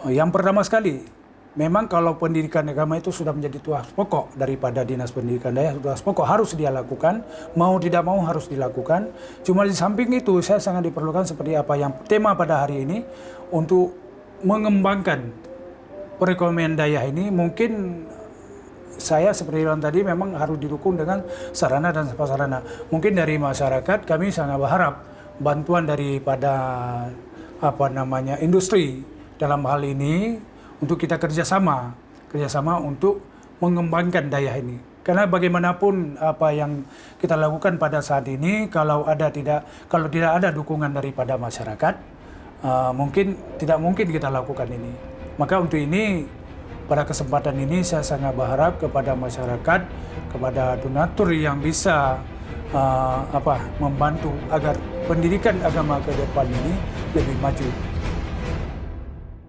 Yang pertama sekali, memang kalau pendidikan agama itu sudah menjadi tugas pokok daripada Dinas Pendidikan Daerah, tugas pokok harus dia lakukan, mau tidak mau harus dilakukan. Cuma di samping itu saya sangat diperlukan seperti apa yang tema pada hari ini untuk mengembangkan perekonomian daerah ini. Mungkin saya seperti bilang tadi memang harus didukung dengan sarana dan prasarana. Mungkin dari masyarakat kami sangat berharap bantuan daripada industri dalam hal ini untuk kita kerjasama untuk mengembangkan daerah ini. Karena bagaimanapun apa yang kita lakukan pada saat ini kalau tidak ada dukungan daripada masyarakat, mungkin tidak mungkin kita lakukan ini. Maka untuk ini pada kesempatan ini saya sangat berharap kepada masyarakat, kepada donatur yang bisa membantu agar pendidikan agama ke depan ini lebih maju.